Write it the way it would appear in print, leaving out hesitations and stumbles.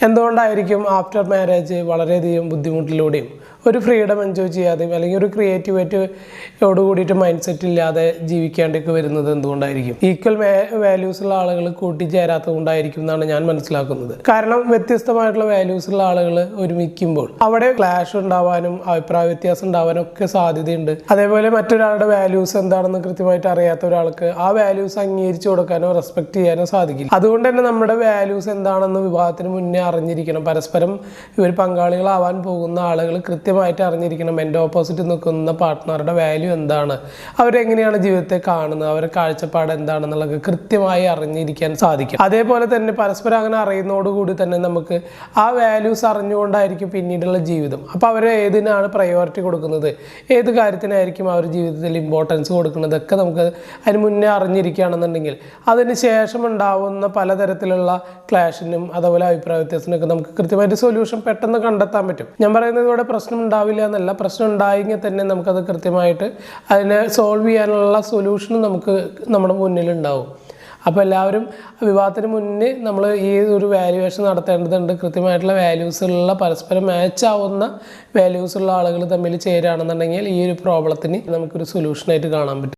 എന്തുകൊണ്ടായിരിക്കും after marriage വളരെയധികം ബുദ്ധിമുട്ടിലൂടെയും ഒരു ഫ്രീഡം എൻജോയ് ചെയ്യാതെയും അല്ലെങ്കിൽ ഒരു ക്രിയേറ്റിവിറ്റിയോട് കൂടിയിട്ട് മൈൻഡ് സെറ്റ് ഇല്ലാതെ ജീവിക്കേണ്ടൊക്കെ വരുന്നത് എന്തുകൊണ്ടായിരിക്കും? ഈക്വൽ വാല്യൂസ് ഉള്ള ആളുകൾ കൂട്ടിച്ചേരാത്തത് കൊണ്ടായിരിക്കും എന്നാണ് ഞാൻ മനസ്സിലാക്കുന്നത്. കാരണം വ്യത്യസ്തമായിട്ടുള്ള വാല്യൂസ് ഉള്ള ആളുകൾ ഒരുമിക്കുമ്പോൾ അവിടെ ക്ലാഷ് ഉണ്ടാവാനും അഭിപ്രായ വ്യത്യാസം ഉണ്ടാവാനും ഒക്കെ സാധ്യതയുണ്ട്. അതേപോലെ മറ്റൊരാളുടെ വാല്യൂസ് എന്താണെന്ന് കൃത്യമായിട്ട് അറിയാത്ത ഒരാൾക്ക് ആ വാല്യൂസ് അംഗീകരിച്ചു കൊടുക്കാനോ റെസ്പെക്ട് ചെയ്യാനോ സാധിക്കില്ല. അതുകൊണ്ട് തന്നെ നമ്മുടെ വാല്യൂസ് എന്താണെന്ന് വിവാഹത്തിന് മുന്നേ അറിഞ്ഞിരിക്കണം. പരസ്പരം ഇവർ പങ്കാളികളാവാൻ പോകുന്ന ആളുകൾ കൃത്യമായിട്ട് അറിഞ്ഞിരിക്കണം. എൻ്റെ ഓപ്പോസിറ്റ് നിൽക്കുന്ന പാർട്ട്ണറുടെ വാല്യൂ എന്താണ്, അവരെങ്ങനെയാണ് ജീവിതത്തെ കാണുന്നത്, അവരുടെ കാഴ്ചപ്പാട് എന്താണെന്നുള്ളത് കൃത്യമായി അറിഞ്ഞിരിക്കാൻ സാധിക്കും. അതേപോലെ തന്നെ പരസ്പരം അങ്ങനെ അറിയുന്നതോടുകൂടി തന്നെ നമുക്ക് ആ വാല്യൂസ് അറിഞ്ഞുകൊണ്ടായിരിക്കും പിന്നീടുള്ള ജീവിതം. അപ്പോൾ അവർ ഏതിനാണ് പ്രയോറിറ്റി കൊടുക്കുന്നത്, ഏത് കാര്യത്തിനായിരിക്കും അവർ ജീവിതത്തിൽ ഇമ്പോർട്ടൻസ് കൊടുക്കുന്നതൊക്കെ നമുക്ക് അതിന് മുന്നേ അറിഞ്ഞിരിക്കുകയാണെന്നുണ്ടെങ്കിൽ അതിന് ശേഷം ഉണ്ടാവുന്ന പലതരത്തിലുള്ള ക്ലാഷിനും അതുപോലെ അഭിപ്രായ വ്യത്യാസത്തിനൊക്കെ നമുക്ക് കൃത്യമായിട്ട് സൊല്യൂഷൻ പെട്ടെന്ന് കണ്ടെത്താൻ പറ്റും. ഞാൻ പറയുന്നത് ഇവിടെ പ്രശ്നം ഉണ്ടാവില്ല എന്നല്ല, പ്രശ്നം ഉണ്ടായെങ്കിൽ തന്നെ നമുക്കത് കൃത്യമായിട്ട് അതിനെ സോൾവ് ചെയ്യാനുള്ള സൊല്യൂഷനും നമുക്ക് നമ്മുടെ മുന്നിലുണ്ടാവും. അപ്പോൾ എല്ലാവരും വിവാഹത്തിന് മുന്നേ നമ്മൾ ഈ ഒരു വാല്യുവേഷൻ നടത്തേണ്ടതുണ്ട്. കൃത്യമായിട്ടുള്ള വാല്യൂസുള്ള പരസ്പരം മാച്ച് ആവുന്ന വാല്യൂസുള്ള ആളുകൾ തമ്മിൽ ചേരുകയാണെന്നുണ്ടെങ്കിൽ ഈ ഒരു പ്രോബ്ലത്തിന് നമുക്കൊരു സൊല്യൂഷനായിട്ട് കാണാൻ പറ്റും.